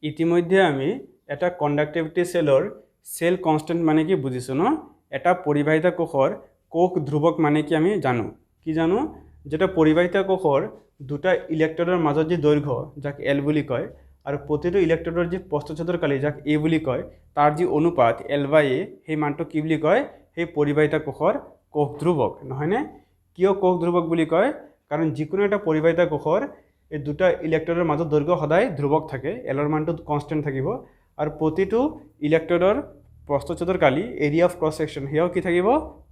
ইতিমধ্যে আমি এটা কণ্ডাক্টিভিটি সেলৰ সেল কনস্ট্যান্ট মানে কি বুজিছো ন। এটা পৰিবাহিতা কোষৰ কোষ ধ্ৰুৱক মানে কি আমি জানো। কি জানো? যেটা পৰিবাহিতা কোষৰ দুটা ইলেক্ট্ৰডৰ মাজত যি দৈৰ্ঘ্য যাক এল বুলি কয় আৰু প্ৰতিটো ইলেক্ট্ৰডৰ যি প্ৰস্থচ্ছেদৰ কালি যাক এ বুলি কয় তাৰ যি অনুপাত L/A সেই মানটো কি বুলি কয়? সেই পৰিবাহিতা কোষৰ কোষ ধ্ৰুৱক। নহয়নে? কিয় কোষ ধ্ৰুৱক বুলি কয়? কাৰণ যিকোনো এটা পৰিবাহিতা কোষৰ এই দুটা ইলেক্ট্ৰডৰ মাজত দৈৰ্ঘ্য সদায় ধ্ৰুৱক থাকে, এলৰ মানটো কনস্ট্যান্ট থাকিব আৰু প্ৰতিটো ইলেক্ট্ৰডৰ প্ৰস্থচ্ছেদৰ কালি এৰিয়া অফ ক্ৰছ সেকশন সেয়াও কি থাকিব?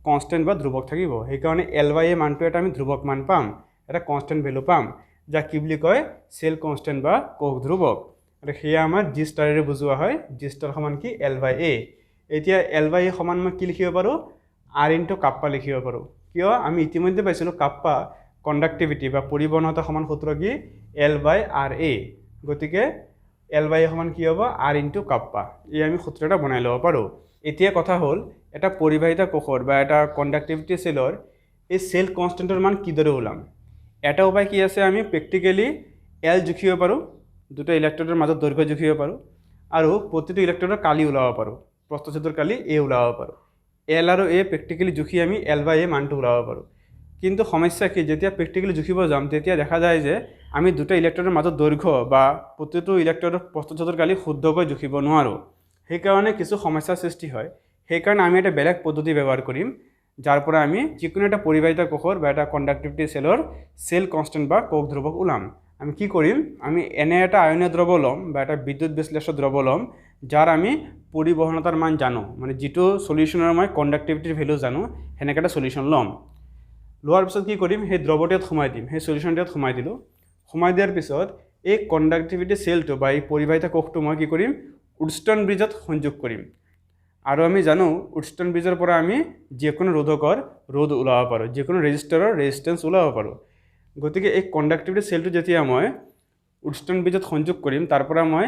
কনস্ট্যান্ট বা ধ্ৰুৱক থাকিব। সেইকাৰণে L/A মানটো এটা আমি ধ্ৰুৱক মান পাম, এটা কনস্ট্যান্ট ভ্যালু পাম, যাক কি বুলি কয়? সেল কনস্ট্যান্ট বা কোষ ধ্ৰুৱক। আৰু সেয়া আমাৰ জি ষ্টাৰেৰে বুজোৱা হয়। জি ষ্টাৰ সমান কি? L/A। এতিয়া L/A সমান মই কি লিখিব পাৰোঁ? R ইনটু কাপ্পা লিখিব পাৰোঁ। কিয়? আমি ইতিমধ্যে পাইছিলোঁ কাপ্পা কণ্ডাক্টিভিটি বা পৰিবহনতা সমান সূত্ৰ কি? L/RA। গতিকে L/A সমান কি হ'ব? R into kappa. এই আমি সূত্ৰটা বনাই ল'ব পাৰোঁ। এতিয়া কথা হ'ল এটা পৰিবাহিতা কোষৰ বা এটা কণ্ডাক্টিভিটি সেলৰ এই সেল কনস্ট্যান্টৰ মান কিদৰে ওলাম? এটা উপায় কি আছে? আমি প্ৰেক্টিকেলি L জুখিব পাৰোঁ, দুটা ইলেক্ট্ৰডৰ মাজত দৈৰ্ঘ্য জুখিব পাৰোঁ আৰু প্ৰতিটো ইলেক্ট্ৰডৰ কালি ওলাব পাৰোঁ, প্ৰস্থচ্ছেদৰ কালি A ওলাব পাৰোঁ। L আৰু A প্ৰেক্টিকেলি জুখি আমি L/A মানটো ওলাব পাৰোঁ। কিন্তু সমস্যা কি? যেতিয়া প্ৰেক্টিকেলি জুখিব যাম তেতিয়া দেখা যায় যে আমি দুটা ইলেক্ট্ৰডৰ মাজত দৈৰ্ঘ্য বা প্ৰতিটো ইলেক্ট্ৰডৰ প্ৰস্থচ্ছেদৰ কালি শুদ্ধকৈ জুখিব নোৱাৰোঁ। সেইকাৰণে কিছু সমস্যাৰ সৃষ্টি হয়। সেইকাৰণে আমি এটা বেলেগ পদ্ধতি ব্যৱহাৰ কৰিম, যাৰ পৰা আমি যিকোনো এটা পৰিবাহিতা কোষৰ বা এটা কণ্ডাক্টিভিটি সেলৰ সেল কনস্ট্যান্ট বা কোষ ধ্ৰুৱক ওলাম। আমি কি কৰিম? আমি এনে এটা আয়নীয় দ্ৰব্য ল'ম বা এটা বিদ্যুৎ বিশ্লেষ্য দ্ৰব্য ল'ম, যাৰ আমি পৰিবহনতাৰ মান জানো, মানে যিটো সলিউশ্যনৰ মই কণ্ডাক্টিভিটিৰ ভ্যালু জানো, সেনেকৈ এটা সলিউশ্যন ল'ম। লোৱাৰ পিছত কি কৰিম? সেই দ্ৰৱটোত সোমাই দিম, সেই সলিউশ্যনটোত সোমাই দিলোঁ। সোমাই দিয়াৰ পিছত এই কণ্ডাক্টিভিটি সেলটো বা এই পৰিবাহিতা কোষটো মই কি কৰিম? উডষ্টন ব্ৰিজত সংযোগ কৰিম। আৰু আমি জানো উডষ্টন ব্ৰিজৰ পৰা আমি যিকোনো ৰোধকৰ ৰোধ ওলাব পাৰোঁ, যিকোনো ৰেজিষ্টাৰৰ ৰেজিষ্টেন্স ওলাব পাৰোঁ। গতিকে এই কণ্ডাক্টিভিটি সেলটো যেতিয়া মই উডষ্টন ব্ৰিজত সংযোগ কৰিম, তাৰ পৰা মই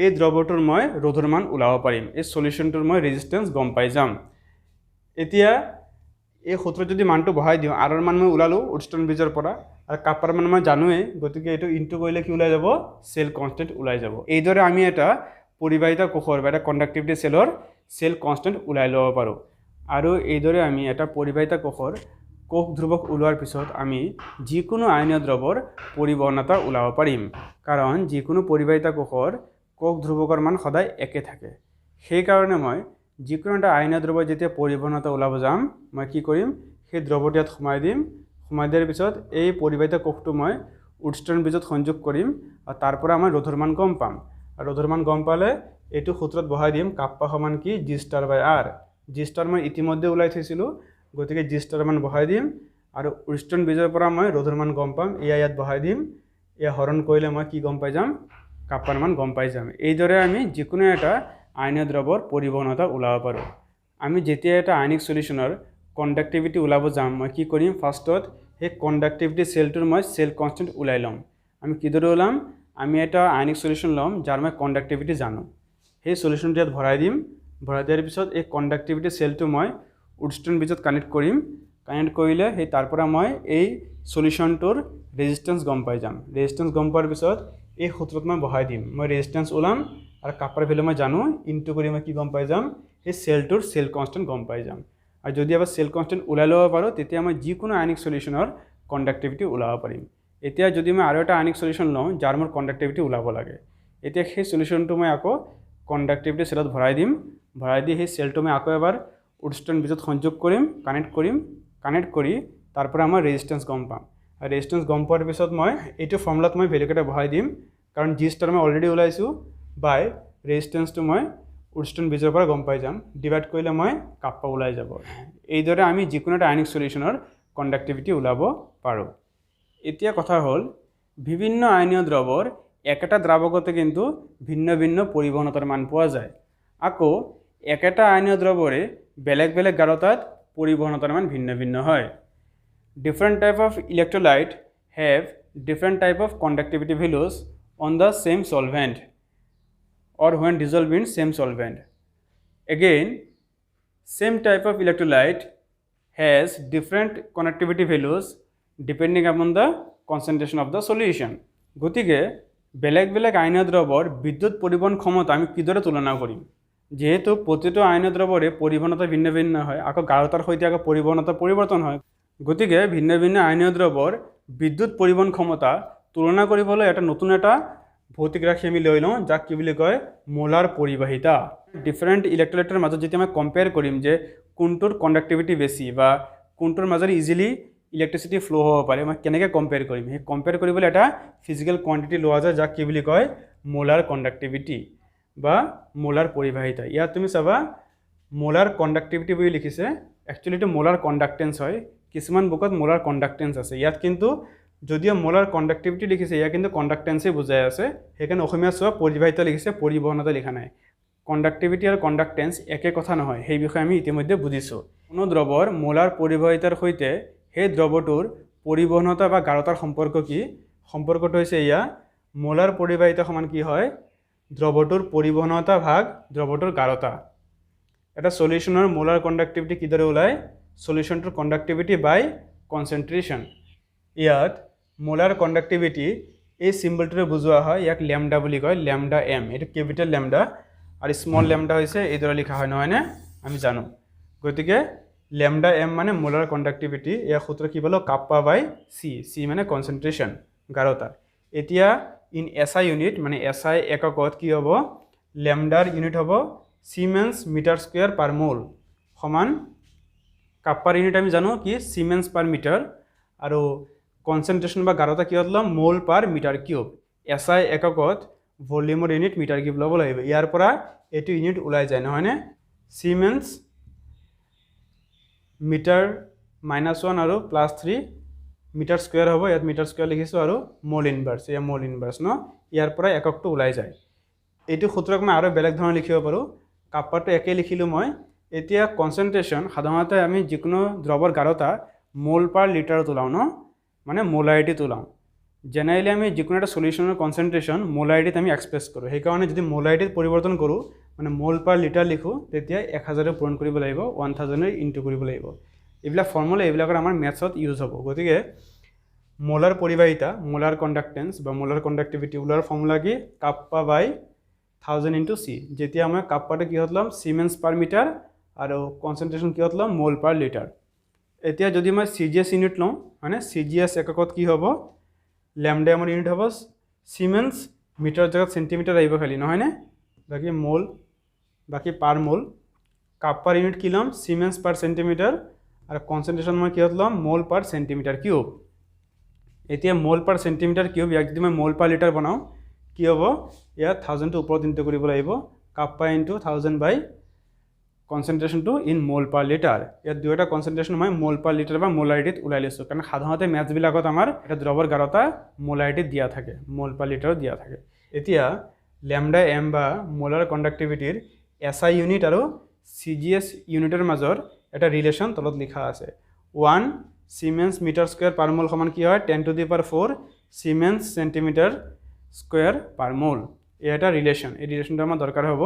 এই দ্ৰৱটোৰ মই ৰোধৰ মান ওলাব পাৰিম, এই সলিউশ্যনটোৰ মই ৰেজিষ্টেন্স গম পাই যাম। এতিয়া এই সূত্ৰত যদি মানটো বহাই দিওঁ, আৰৰ মান মই ওলালোঁ উডষ্টন ব্ৰিজৰ পৰা, আৰু কাপ্পাৰ মান মই জানোৱেই, গতিকে এইটো ইনটু কৰিলে কি ওলাই যাব? সেল কনস্ট্যান্ট ওলাই যাব। এইদৰে আমি এটা পৰিবাহিতা কোষৰ বা এটা কণ্ডাক্টিভিটি সেলৰ সেল কনস্ট্যান্ট ওলাই ল'ব পাৰোঁ। আৰু এইদৰে আমি এটা পৰিবাহিতা কোষৰ কোষ ধ্ৰুৱক ওলোৱাৰ পিছত আমি যিকোনো আয়নীয় দ্ৰৱৰ পৰিবহনতা ওলাব পাৰিম, কাৰণ যিকোনো পৰিবাহিতা কোষৰ কোষ ধ্ৰুৱকৰ মান সদায় একে থাকে। সেইকাৰণে মই যিকোনো এটা আয়নীয় দ্ৰৱ যেতিয়া পৰিবহনতা ওলাব যাম, মই কি কৰিম? সেই দ্ৰৱটো ইয়াত সোমাই দিম। সোমাই দিয়াৰ পিছত এই পৰিবাহিতা কোষটো মই উডষ্টন ব্ৰিজত সংযোগ কৰিম আৰু তাৰ পৰা মই ৰোধৰ মান গম পাম। আৰু ৰোধৰ মান গম পালে এইটো সূত্ৰত বহাই দিম, কাপ্পা সমান কি? জি ষ্টাৰ বাই R। জি ষ্টাৰ মই ইতিমধ্যে ওলাই থৈছিলোঁ, গতিকে জি ষ্টাৰ মান বহাই দিম আৰু উডষ্টন ব্ৰিজৰ পৰা মই ৰোধৰ মান গম পাম, এয়া ইয়াত বহাই দিম। এয়া হৰণ কৰিলে মই কি গম পাই যাম? কাপ্পাৰ মান গম পাই যাম। এইদৰে আমি যিকোনো এটা আয়নীয় দ্ৰৱৰ পৰিবহনতা ওলাব পাৰোঁ। আমি যেতিয়া এটা আয়নিক সলিউশ্যনৰ কণ্ডাক্টিভিটি ওলাব যাম, মই কি কৰিম? ফাৰ্ষ্টত সেই কণ্ডাক্টিভিটি সেলটোৰ মই সেল কনস্ট্যান্ট ওলাই ল'ম। আমি কিদৰে ওলাম? আমি এটা আয়নিক সলিউশ্যন ল'ম, যাৰ মই কণ্ডাক্টিভিটি জানো। সেই সলিউশ্যনটো ইয়াত ভৰাই দিম। ভৰাই দিয়াৰ পিছত এই কণ্ডাক্টিভিটি সেলটো মই উডষ্টন ব্ৰিজত কানেক্ট কৰিম। কানেক্ট কৰিলে সেই তাৰ পৰা মই এই সলিউশ্যনটোৰ ৰেজিষ্টেন্স গম পাই যাম। ৰেজিষ্টেন্স গম পোৱাৰ পিছত এই সূত্ৰত মই বহাই দিম। মই ৰেজিষ্টেন্স ওলাম আৰু কাপ্পাৰ ভ্যালু মই জানো, ইনটু কৰি মই কি গম পাই যাম? সেই সেলটোৰ সেল কনস্ট্যান্ট গম পাই যাম। আৰু যদি আবাৰ সেল কনস্ট্যান্ট ওলাই ল'ব পাৰোঁ, তেতিয়া মই যিকোনো আয়নিক সলিউশ্যনৰ কণ্ডাক্টিভিটি ওলাব পাৰিম। এতিয়া যদি মই আৰু এটা আয়নিক সলিউশ্যন লওঁ, যাৰ মোৰ কণ্ডাক্টিভিটি ওলাব লাগে, এতিয়া সেই সলিউশ্যনটো মই আকৌ কণ্ডাক্টিভিটি সেলত ভৰাই দিম। ভৰাই দি সেই সেলটো মই আকৌ এবাৰ উডষ্টন ব্ৰিজত সংযোগ কৰিম, কানেক্ট কৰি তাৰ পৰা মই ৰেজিষ্টেন্স গম পাম। আৰু ৰেজিষ্টেন্স গম পোৱাৰ পিছত মই এইটো ফৰ্মুলাত মই ভেলুকেইটা বহাই দিম, কাৰণ জি ষ্টাৰ মই অলৰেডি ওলাইছোঁ, বাই ৰেজিষ্টেন্সটো মই উডষ্টন ব্ৰিজৰ পৰা গম পাই যাম। ডিভাইড কৰিলে মই কাপ্পা ওলাই যাব। এইদৰে আমি যিকোনো এটা আয়নিক সলিউশ্যনৰ কণ্ডাক্টিভিটি ওলাব পাৰোঁ। এতিয়া কথা হ'ল, বিভিন্ন আয়নীয় দ্ৰৱৰ একেটা দ্ৰাৱকতে কিন্তু ভিন্ন ভিন্ন পৰিবহনতাৰ মান পোৱা যায়। আকৌ একেটা আয়নীয় দ্ৰৱৰে বেলেগ বেলেগ গাঢ়তাত পৰিবহনতাৰ মান ভিন্ন ভিন্ন হয়। Different type of electrolyte have different type of conductivity values on the same solvent or when dissolved in same solvent. Again, same type of electrolyte has different conductivity values depending upon the concentration of the solution. গতিকে বেলেগ বেলেগ আয়নীয় দ্রবর বিদ্যুৎ পরিবহন ক্ষমতা আমি কিদৰে তুলনা কৰিম যেহেতু প্ৰতিটো আয়নীয় দ্ৰবৰে পৰিবহনতা ভিন্ন ভিন্ন হয় আকৌ গাঢ়তাৰ সৈতে আকৌ পৰিবহনতা পৰিৱৰ্তন হয় গতিকে ভিন্ন ভিন্ন আয়নীয় দ্ৰবৰ বিদ্যুৎ পৰিবহন ক্ষমতা তুলনা কৰিবলৈ এটা নতুন এটা ভৌতিক ৰাশি আমি লৈ লওঁ যাক কি বুলি কয় মোলাৰ পৰিবাহিতা ডিফাৰেণ্ট ইলেক্ট্ৰলাইটৰ মাজত যেতিয়া আমি কম্পেয়াৰ কৰিম যে কোনটোৰ কণ্ডাক্টিভিটি বেছি বা কোনটোৰ মাজত ইজিলি ইলেক্ট্ৰিচিটি ফ্লো হ'ব পাৰে মই কেনেকৈ কম্পেয়াৰ কৰিম সেই কম্পেয়াৰ কৰিবলৈ এটা ফিজিকেল কোৱান্টিটি লোৱা যায় যাক কি বুলি কয় মোলাৰ কণ্ডাক্টিভিটি বা মোলাৰ পৰিবাহিতা ইয়াত তুমি চাবা মোলাৰ কণ্ডাক্টিভিটি বুলি লিখিছে একচুৱেলি এইটো মোলাৰ কণ্ডাক্টেন্স হয় কিছুমান বুকত মোলাৰ কণ্ডাক্টেন্স আছে ইয়াত কিন্তু যদিও মোলাৰ কণ্ডাক্টিভিটি লিখিছে ইয়াত কিন্তু কণ্ডাক্টেন্সে বুজাই আছে সেইকাৰণে অসমীয়া চোৱা পৰিবাহিতা লিখিছে পৰিবহনতা লিখা নাই কণ্ডাক্টিভিটি আৰু কণ্ডাক্টেন্স একে কথা নহয় সেই বিষয়ে আমি ইতিমধ্যে বুজিছোঁ কোনো দ্ৰৱৰ মোলাৰ পৰিবাহিতাৰ সৈতে সেই দ্ৰৱটোৰ পৰিবহনতা বা গাঢ়তাৰ সম্পৰ্ক কি সম্পৰ্কটো হৈছে এয়া মোলাৰ পৰিবাহিতা সমান কি হয় দ্ৰৱটোৰ পৰিবহনতা ভাগ দ্ৰৱটোৰ গাঢ়তা এটা সলিউশনৰ মোলাৰ কণ্ডাক্টিভিটি কিদৰে ওলায় সলিউশনটোৰ কণ্ডাক্টিভিটি বাই কনচেন্ট্ৰেশ্যন ইয়াত মোলাৰ কণ্ডাক্টিভিটি এই চিম্বলটোৰে বুজোৱা হয় ইয়াক ল্যামডা বুলি কয় ল্যামডা এম এইটো কেপিটেল ল্যামডা আৰু স্মল ল্যামডা হৈছে এইদৰে লিখা হয় নহয়নে আমি জানো গতিকে ল্যামডা এম মানে মোলাৰ কণ্ডাক্টিভিটি ইয়াৰ সূত্ৰ কি পালো কাপ্পা বাই সি সি মানে কনচেন্ট্ৰেশ্যন গাঢ়তা এতিয়া ইন এসআই ইউনিট মানে এসআই এককত কি হ'ব ল্যামডাৰ ইউনিট হ'ব সিমেন্স মিটাৰ স্কয়াৰ পাৰ মোল সমান কাপ্পাৰ ইউনিট আমি জানো কি সিমেন্স পাৰ মিটাৰ আৰু কনচেন্ট্ৰেশ্যন বা গাঢ়তা কি হ'ল mole per metre cube SI এককত ভলিউমৰ ইউনিট মিটাৰ কিউব ল'ব লাগিব ইয়াৰ পৰা এইটো ইউনিট ওলাই যায় নহয়নে সিমেন্স মিটাৰ -1 আৰু +3 মিটাৰ স্কয়াৰ হ'ব ইয়াত মিটাৰ স্কয়াৰ লিখিছোঁ আৰু মোল ইনভাৰ্স এয়া মোল ইনভাৰ্স ন ইয়াৰ পৰা এককটো ওলাই যায় এইটো সূত্ৰক মই আৰু বেলেগ ধৰণে লিখিব পাৰোঁ কাপ্পাৰটো একে লিখিলোঁ মই এতিয়া কনচেন্ট্ৰেশ্যন সাধাৰণতে আমি যিকোনো দ্ৰৱৰ গাঢ়তা মোল পাৰ লিটাৰত ওলাওঁ ন মানে মোলাৰিটিত ওলাওঁ জেনেৰেলি আমি যিকোনো এটা সলিউশনৰ কনচেন্ট্ৰেশ্যন মোলাৰিটিত আমি এক্সপ্ৰেছ কৰোঁ সেইকাৰণে যদি মোলাৰিটিত পৰিৱৰ্তন কৰোঁ মানে মোল পাৰ লিটাৰ লিখোঁ তেতিয়া 1000 পূৰণ কৰিব লাগিব 1000 ইনটু কৰিব লাগিব এইবিলাক ফৰ্মুলা এইবিলাকৰ আমাৰ মেথছত ইউজ হ'ব গতিকে মোলাৰ পৰিবাহিতা মোলাৰ কণ্ডাক্টেন্স বা মোলাৰ কণ্ডাক্টিভিটি ওলাৰ ফৰ্মুলা কি কাপ্পা বাই 1000 ইনটু সি যেতিয়া মই কাপ্পাটো কিহত ল'ম সিমেন্স পাৰ মিটাৰ আৰু কনচেন্ট্ৰেশ্যন কিহত ল'ম মোল পাৰ লিটাৰ এতিয়া যদি মই সিজিএস ইউনিট লওঁ মানে সিজিএস এককত কি হ'ব ল্যামডা এমৰ ইউনিট হ'ব সিমেন্স মিটাৰ জেগাত সেন্টিমিটাৰ আহিব খালি নহয়নে বাকি মোল বাকি পাৰ মোল কাপ্পাৰ ইউনিট কি ল'ম সিমেন্স পাৰ সেন্টিমিটাৰ আৰু কনচেন্ট্ৰেশ্যন মই কিহত ল'ম মোল পাৰ সেন্টিমিটাৰ কিউব এতিয়া মোল পাৰ সেন্টিমিটাৰ কিউব ইয়াক যদি মই মোল পাৰ লিটাৰ বনাওঁ কি হ'ব ইয়াত 1000 টো ওপৰত ইনটু কৰিব লাগিব কাপ্পা ইনটু 1000 বাই কনচেন্ট্ৰেশ্যনটো ইন মোল পাৰ লিটাৰ ইয়াত দুয়োটা কনচেন্ট্ৰেশ্যন মই মোল পাৰ লিটাৰ বা মোলাৰিটিত ওলাই লৈছোঁ কাৰণ সাধাৰণতে মেথছবিলাকত আমাৰ এটা দ্ৰৱৰ গাঢ়তা মোলাৰিটিত দিয়া থাকে মোল পাৰ লিটাৰত দিয়া থাকে এতিয়া ল্যামডা এম বা মোলাৰ কণ্ডাক্টিভিটিৰ এসআই ইউনিট আৰু সিজিএস ইউনিটৰ মাজৰ এটা ৰিলেশ্যন তলত লিখা আছে 1 সিমেন্স মিটাৰ স্কয়াৰ পাৰ মোল সমান কি হয় 10 to the power 4 siemens centimetre square per mole এটা ৰিলেশ্যন এই ৰিলেশ্যনটো আমাৰ দৰকাৰ হ'ব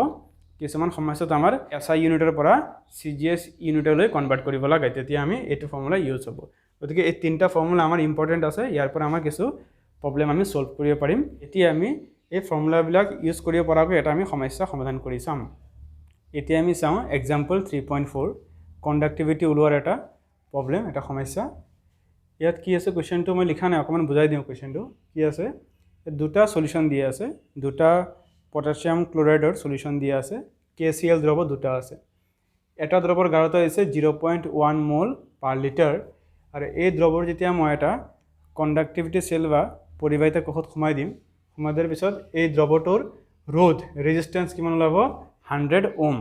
কিছুমান সমস্যাত আমাৰ এসআই ইউনিটৰ পৰা সিজিএস ইউনিটলৈ কনভাৰ্ট কৰিব লাগে তেতিয়া আমি এইটো ফৰ্মুলা ইউজ হ'ব গতিকে এই তিনিটা ফৰ্মুলা আমাৰ ইম্পৰ্টেণ্ট আছে ইয়াৰ পৰা আমাৰ কিছু প্ৰব্লেম আমি সলভ কৰিব পাৰিম এতিয়া আমি এই ফৰ্মুলাবিলাক ইউজ কৰিব পৰাকৈ এটা আমি সমস্যা সমাধান কৰি চাম এতিয়া আমি চাওঁ এক্সাম্পল 3.4 কণ্ডাক্টিভিটি ওলোৱাৰ এটা প্ৰব্লেম এটা সমস্যা ইয়াত কি আছে কোৱেশ্চনটো মই লিখা নাই অকমান বুজাই দিওঁ কোৱেশ্চনটো কি আছে দুটা সলিউশন দিয়া আছে দুটা পটাছিয়াম ক্লোৰাইডৰ সলিউশন দিয়া আছে KCl দ্ৰৱ দুটা আছে এটা দ্ৰৱৰ গাঢ়তা আছে 0.1 মোল পাৰ লিটাৰ আৰু এই দ্ৰৱৰ যেতিয়া মই এটা কণ্ডাক্টিভিটি সেল বা পৰিবাহিতা কোষত সোমাই দিম সোমাই দিয়াৰ পিছত এই দ্ৰৱটোৰ ৰোধ ৰেজিস্ট্যান্স কিমান ওলাব 100 ওম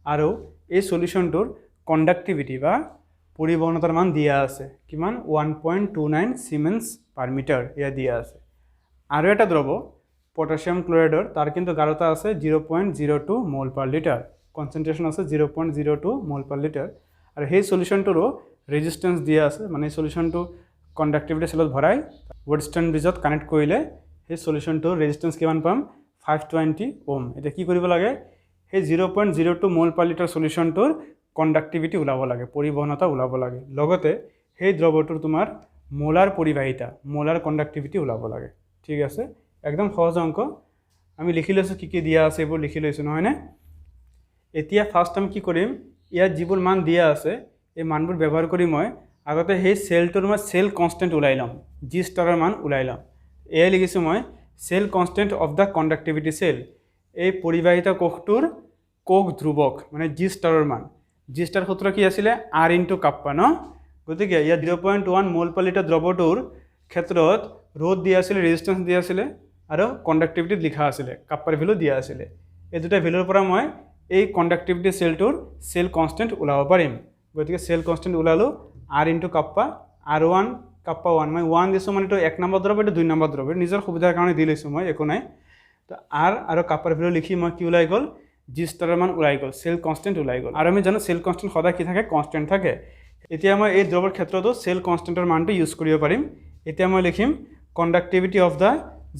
আৰু এই সলিউশনটোৰ কণ্ডাক্টিভিটি বা পৰিবহনতাৰ মান দিয়া আছে কিমান 1.29 সিমেন্স পাৰ মিটাৰ ইয়া দিয়া আছে আৰু এটা দ্ৰৱ পটাছিয়াম ক্লোৰাইডৰ তাৰ কিন্তু গাঢ়তা আছে 0.02 মোল পাৰ লিটাৰ কনচেন্ট্ৰেশ্যন আছে 0.02 মোল পাৰ লিটাৰ আৰু সেই সলিউশনটোৰো ৰেজিস্ট্যান্স দিয়া আছে মানে সলিউশনটো কণ্ডাক্টিভিটি সেলত ভৰাই ৱৰ্ডষ্টাৰ্ণ ব্ৰিজত কানেক্ট কৰিলে সেই সলিউশনটোৰ ৰেজিস্ট্যান্স কিমান পাম 520 ওম এটা কি কৰিব লাগে সেই 0.02 মোল পাৰ লিটাৰ সলিউশনটোৰ কণ্ডাক্টিভিটি ওলাব লাগে পৰিবহনতা ওলাব লাগে লগতে সেই দ্ৰৱটোৰ তোমাৰ মোলাৰ পৰিবাহিতা মোলাৰ কণ্ডাক্টিভিটি ওলাব লাগে ঠিক আছে একদম সহজ অঙ্ক আমি লিখি লৈছোঁ কি দিয়া আছে এইবোৰ লিখি লৈছোঁ নহয়নে এতিয়া ফাৰ্ষ্ট আমি কি কৰিম ইয়াত যিবোৰ মান দিয়া আছে এই মানবোৰ ব্যৱহাৰ কৰি মই আগতে সেই সেলটোৰ মই সেল কনস্ট্যান্ট ওলাই লম জি ষ্টাৰৰ মান ওলাই লম এয়া লিখিছোঁ মই cell constant of the conductivity cell এই পৰিবাহিতা কোষটোৰ কোষ ধ্ৰুৱক মানে জি ষ্টাৰৰ মান জি ষ্টাৰ সূত্ৰ কি আছিলে R * কাপ্পা ন গতিকে ইয়াত 0.1 মোল পাৰ লিটাৰ দ্ৰৱটোৰ ক্ষেত্ৰত ৰোধ দিয়া আছিল ৰেজিস্ট্যান্স দিয়া আছিল আৰু কণ্ডাক্টিভিটি লিখা আছিল কাপ্পাৰ ভ্যালু দিয়া আছিল এই দুটা ভ্যালুৰ পৰা মই এই কণ্ডাক্টিভিটি সেলটোৰ সেল কনস্ট্যান্ট ওলাব পাৰিম গতিকে সেল কনস্ট্যান্ট ওলালো R * কাপ্পা R1 কাপ্পা 1 মই 1 দিছো মানে তো 1 নম্বৰ দ্ৰৱ এটা 2 নম্বৰ দ্ৰৱ নিজৰ সুবিধাৰ কাৰণে দি লৈছো মই একো নাই তো R আৰু কাপ্পাৰ ভ্যালু লিখি মই কি ওলাই গল জি ষ্টাৰৰ মান ওলাই গল সেল কনস্ট্যান্ট ওলাই গল আৰু আমি জানো সেল কনস্ট্যান্ট সদায় কি থাকে কনস্ট্যান্ট থাকে এতিয়া মই এই দ্ৰৱৰ ক্ষেত্ৰতো সেল কনস্ট্যান্টৰ মানটো ইউজ কৰিব পাৰিম এতিয়া মই লিখিম কণ্ডাক্টিভিটি অফ দা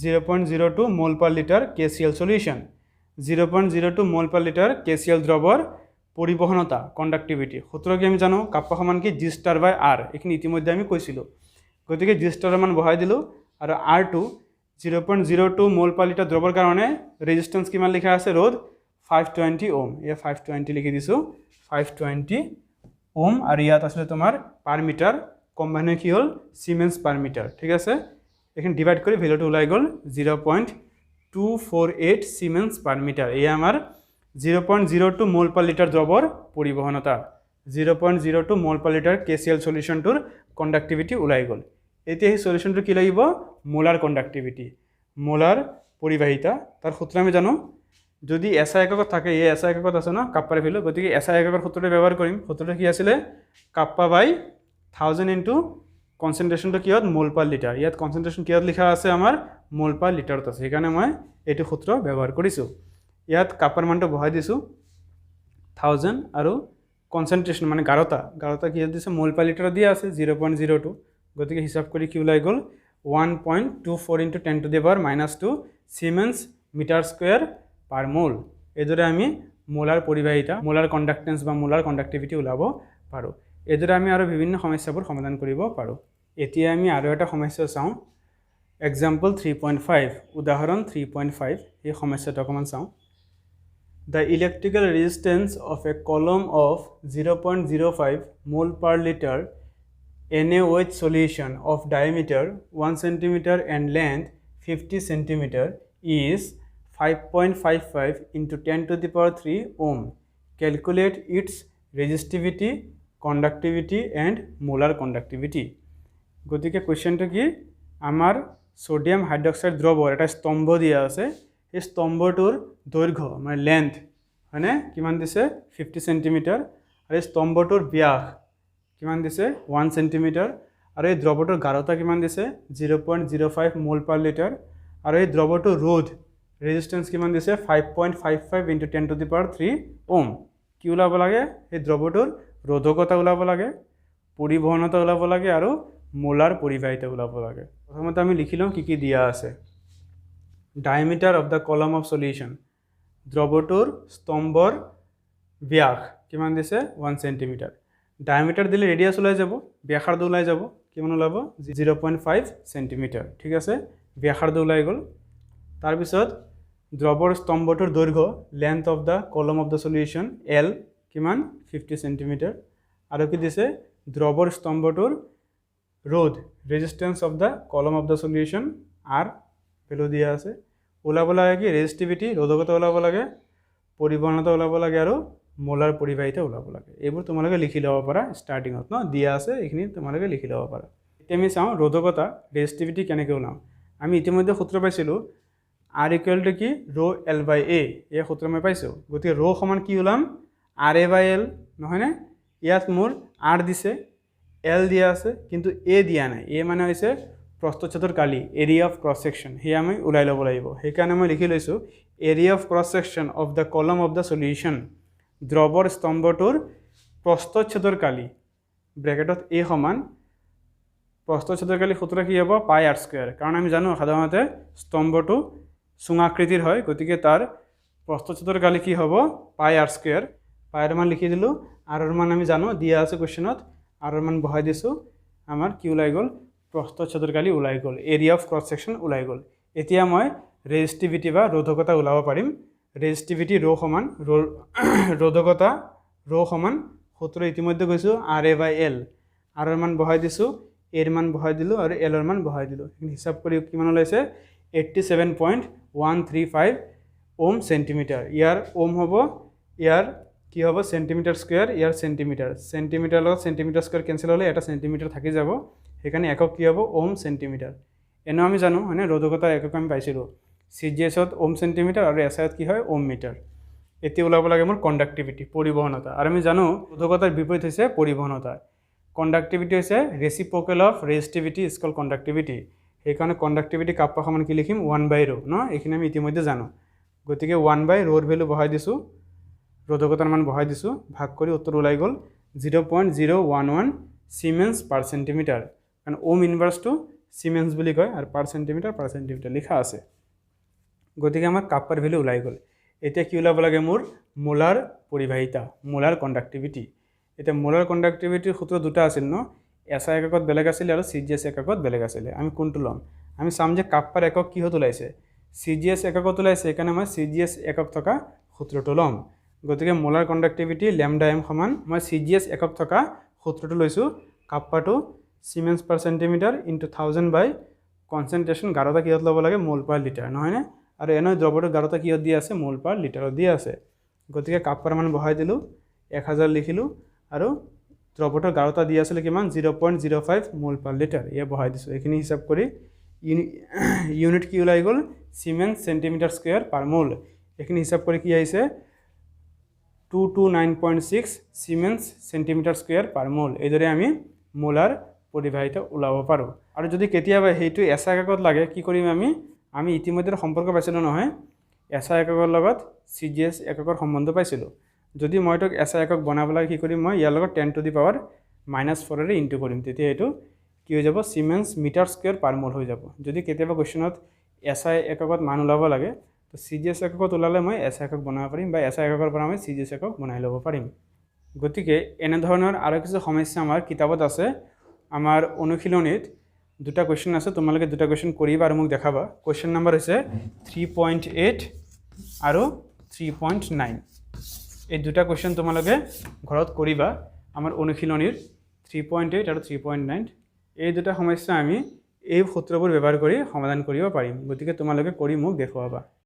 0.02 মোল পাৰ লিটাৰ KCl সলিউশন 0.02 মোল পাৰ লিটাৰ KCl দ্ৰৱৰ পৰিবহনতা কণ্ডাক্টিভিটি সূত্ৰ কি আমি জানো কাপ্পা সমান কি G ষ্টাৰ বাই R এখিনি ইতিমধ্যে আমি কৈছিলো গতিকে G ষ্টাৰৰ মান বহাই দিলো আৰু R2 0.02 মোল পাৰ লিটাৰ দ্ৰৱৰ কাৰণে ৰেজিস্ট্যান্স কিমান লিখা আছে ৰোধ 520 ওহম এয়া 520 লিখি দিছো 520 ওহম আৰু ইয়াত আছে তোমাৰ পাৰ মিটাৰ কম্বাইন কি হল সিমেন্স পাৰ মিটাৰ ঠিক আছে এখন ডিভাইড কৰি ভ্যালুটো ওলাই গল 0.248 সিমেন্স পাৰ মিটাৰ এই আমাৰ 0.02 মোল পাৰ লিটাৰ দ্ৰৱৰ পৰিবহনতা 0.02 মোল পাৰ লিটাৰ KCl সলিউশনটোৰ কণ্ডাক্টিভিটি ওলাই গল এতিয়া এই সলিউশনটো কি লাগিব মোলাৰ কণ্ডাক্টিভিটি মোলাৰ পৰিবাহিতা তাৰ সূত্ৰ আমি জানো যদি SI এককত থাকে এই SI এককত আছে না কাপ্পাৰ ভ্যালু গতিকে SI এককৰ সূত্ৰটো ব্যৱহাৰ কৰিম সূত্ৰটো কি আছিল কাপ্পা বাই 1000 ইনটু কনসেন্ট্রেশনটো কি হত মোল পার লিটার ইয়াত কনসেন্ট্রেশন কি হত লিখা আছে আমার মোল পার লিটাৰত আছে সেইকাৰণে মই এইটো সূত্ৰ ব্যৱহাৰ কৰিছো ইয়াত কাপ্পাৰ মানটো বহাই দিছো 1000 আৰু কনসেন্ট্ৰেশন মানে গাঢ়তা কি দিছে মোল পাৰ লিটাৰ দিয়া আছে 0.02 গতিকে হিসাব কৰি কি ওলাই গল 1.24 into 10 to the power -2 siemens metre square per mole এদৰে আমি মোলাৰ পৰিবাহিতা মোলাৰ কণ্ডাক্টেন্স বা মোলাৰ কণ্ডাক্টিভিটি ওলাব পাৰো এদৰে আমি আৰু বিভিন্ন সমস্যাবোৰ সমাধান কৰিব পাৰো এতিয়া আমি আৰু এটা সমস্যা চাও এক্সাম্পল 3.5 উদাহৰণ 3.5 এই সমস্যাটো অকমান চাও The electrical resistance of a column of 0.05 mole per liter NaOH solution of diameter 1 cm and length 50 cm is 5.55 into 10 to the power 3 ohm. Calculate its resistivity, conductivity and molar conductivity. গতিকে কোৱেশ্চনটো কি আমাৰ sodium hydroxide দ্ৰৱৰ এটা স্তম্ভ দিয়া আছে এই স্তম্ভটোৰ দৈৰ্ঘ্য মানে লেন্থ মানে কিমান দিছে 50 cm আৰু এই স্তম্ভটোৰ ব্যাস কিমান দিছে 1 cm আৰু এই দ্ৰৱটোৰ গাঢ়তা কিমান দিছে 0.05 মোল পাৰ লিটাৰ আৰু এই দ্ৰৱটোৰ ৰোধ ৰেজিস্ট্যান্স কিমান দিছে 5.55 into 10 to the power 3 ohm কি ওলাব লাগে এই দ্ৰৱটোৰ ৰোধকতা ওলাব লাগে পৰিবহনতা ওলাব লাগে আৰু মোলাৰ পৰিবাহিতা ওলাব লাগে প্ৰথমতে আমি লিখি লম কি দিয়া আছে diameter of the column of solution দ্ৰৱটোৰ স্তম্ভৰ ব্যাস কিমান দিছে 1 cm diameter দিলে ৰেডিয়াস ওলাই যাব ব্যাসাৰ্ধ ওলাই যাব কিমান ওলাব 0.5 cm ঠিক আছে ব্যাসাৰ্ধ ওলাই গল তাৰ পিছত দ্ৰৱৰ স্তম্ভটোৰ দৈৰ্ঘ্য length of the column of the solution L কিমান 50 cm আৰু কি দিছে দ্ৰৱৰ স্তম্ভটোৰ ৰোধ resistance of the column of the solution R value দিয়া আছে ওলাব লাগে কি ৰেজিস্টিভিটি ৰোধকতা ওলাব লাগে পৰিবহনতা ওলাব লাগে আৰু মোলাৰ পৰিবাহিতা ওলাব লাগে এইবোৰ তোমালোকে লিখি লব পাৰা স্টাৰ্টিংত ন দিয়া আছে এইখিনি তোমালোকে লিখি লব পাৰা এতিয়া আমি চাও ৰোধকতা ৰেজিস্টিভিটি কেনেকৈ ওলাম আমি ইতিমধ্যে সূত্ৰ পাইছিলো R equal to কি rho L by A এই সূত্ৰ মই পাইছো গতিকে rho সমান কি ওলাম RA by L নহয় নে ইয়াত মোৰ R দিছে L দিয়া আছে কিন্তু A দিয়া নাই A মানে হৈছে প্ৰস্থচ্ছেদৰ কালি এৰিয়া অফ ক্ৰছ সেকশন হে আমি উলাই লব লাগিব সেইকাৰণে মই লিখি লৈছো area of cross section of the কলম of the solution দ্ৰৱৰ স্তম্ভটোৰ প্ৰস্থচ্ছেদৰ Kali ব্ৰেকেটত A সমান প্ৰস্থচ্ছেদৰ কালি সূত্ৰ কি হ'ব পাই r স্কয়াৰ কাৰণ আমি জানো সাধাৰণতে স্তম্ভটো সুঙাকৃতিৰ হয় গতিকে তাৰ প্ৰস্থচ্ছেদৰ কালি কি হ'ব পাই r স্কয়াৰ পাইৰ মান লিখি দিলো r ৰ মান আমি জানো দিয়া আছে কোৱেশ্চনত r ৰ মান বহাই দিছো আমাৰ কি ওলাই গল প্ৰস্থচ্ছেদৰ কালি ওলাই গল এৰিয়া অফ ক্ৰছ সেকশন ওলাই গল এতিয়া মই ৰেজিষ্টিভিটি বা ৰোধকতা ওলাব পাৰিম ৰেজিষ্টিভিটি ৰৌ সমান ৰোধকতা ৰৌ সমান সূত্ৰ ইতিমধ্যে কৈছোঁ RA/L R ৰ মান বহাই দিছোঁ A ৰ মান বহাই দিলোঁ আৰু L ৰ মান বহাই দিলোঁ হিচাপ কৰি কিমান ওলাইছে 87.135 ওম সেন্টিমিটার ইয়ার ওম হব ইয়ার কি হব সেন্টিমিটার স্কয়ার ইয়ার সেন্টিমিটার সেন্টিমিটার লগত সেন্টিমিটার স্কয়ার ক্যান্সেল হলে এটা সেন্টিমিটার থাকি যাব সেখানে একক কি হব ওম সেন্টিমিটার এনে আমি জানো মানে রোধকতার একক আমি পাইছিলোঁ CGS ত ওম সেন্টিমিটার আৰু SI ত কি হয় ওম মিটাৰ এতিয়া ওলাব লাগে মোৰ কন্ডাক্টিভিটি পৰিবহনতা আৰু আমি জানো ৰোধকতাৰ বিপৰীত হৈছে পৰিবহনতা কন্ডাক্টিভিটি হৈছে ৰেচিপ্ৰকেল অফ ৰেজিষ্টিভিটি ইজ কল্ড কন্ডাক্টিভিটি সেইকাৰণে কন্ডাক্টিভিটি কাপ্পা সমান কি লিখিম 1/ρ ন এইখিনি আমি ইতিমধ্যে জানো গতিকে 1/ρ ৰ ভ্যালু বহাই দিছো ৰোধকতাৰ মান বহাই দিছো ভাগ কৰি উত্তৰ ওলাই গল 0.011 সিমেন্স পাৰ সেন্টিমিটাৰ কাৰণ ওম ইনভাৰ্স টু সিমেন্স বুলি কয় আৰু পাৰ সেন্টিমিটাৰ লিখা আছে গতিকে আমাৰ কাপ্পাৰ ভ্যালু ওলাই গল এতিয়া কি ওলাব লাগে মোৰ মোলাৰ পৰিবাহিতা মোলাৰ কন্ডাক্টিভিটি এতিয়া মোলাৰ কন্ডাক্টিভিটিৰ সূত্ৰ দুটা আছিল ন SI এককত বেলেগ আছিল আৰু CGS এককত বেলেগ আছিল আমি কোনটো লম আমি চাম যে কাপ্পাৰ একক কি হত ওলাইছে CGS এককত ওলাইছে এখানে মই CGS একক থকা সূত্ৰটো লম গতিকে মোলাৰ কন্ডাক্টিভিটি ল্যামডা m সমান মই CGS একক থকা সূত্ৰটো লৈছো কাপ্পাটো সিমেন্স পার সেন্টিমিটার ইনটু 1000 বাই কনসেন্ট্রেশন গাঢ়তা কি হত লব লাগে মোল পার লিটার নহয় নে আৰু এনে দ্ৰৱটোৰ গাঢ়তা কি দিয়া আছে মোল পাৰ লিটাৰত দিয়া আছে গতিকে কাপ্পাৰ মান বহাই দিলো 1000 লিখিলো আৰু দ্ৰৱটোৰ গাঢ়তা দিয়া আছিল কিমান 0.05 মোল পাৰ লিটাৰ ইয়া বহাই দিছো এখিনি হিসাব কৰি ইউনিট কি ওলাই গল সিমেন্স সেন্টিমিটাৰ স্কয়াৰ পাৰ মোল এখিনি হিসাব কৰি কি আহিছে 229.6 সিমেন্স সেন্টিমিটাৰ স্কয়াৰ পাৰ মোল এইদৰে আমি মোলাৰ পৰিবাহিতা ওলাব পাৰো আৰু যদি কেতিয়াবা হেইটো SI এককত লাগে কি কৰিম আমি ইতিমধ্যে সম্পৰ্ক পাইছিলো নহয় SI এককৰ লগত CGS এককৰ সম্বন্ধ পাইছিলো যদি মই টক SI একক বনাবলৈ কি কৰিম মই ইয়াৰ লগত 10 টু দি পাৱাৰ -4 ৰে ইনটু কৰিম তেতিয়া এটো কি হৈ যাব সিমেন্স মিটাৰ স্কয়াৰ পাৰ মোল হৈ যাব যদি কেতিয়াবা কোৱেশ্চনত SI এককত মান ওলাব লাগে তো CGS এককত ওলালে মই SI একক বনাব পাৰিম বা SI একৰ পৰা মই CGS একক বনাই ল'ব পাৰিম গতিকে এনে ধৰণৰ আৰু কিছু সমস্যা আমাৰ কিতাপত আছে আমাৰ অনুশীলনীত দুটা কোৱেশ্চন আছে তোমালোকে দুটা কোৱেশ্চন কৰিবা আৰু মোক দেখাবা কোৱেশ্চন নম্বৰ হৈছে 3.8 আৰু 3.9 এই দুটা কোৱেশ্চন তোমালোকে ঘৰত কৰিবা আমাৰ অনুশীলনীৰ 3.8 আৰু 3.9 এই দুটা সমস্যা আমি এই সূত্ৰবোৰ ব্যৱহাৰ কৰি সমাধান কৰিব পাৰিম গতিকে তোমালোকে কৰি মোক দেখুৱাবা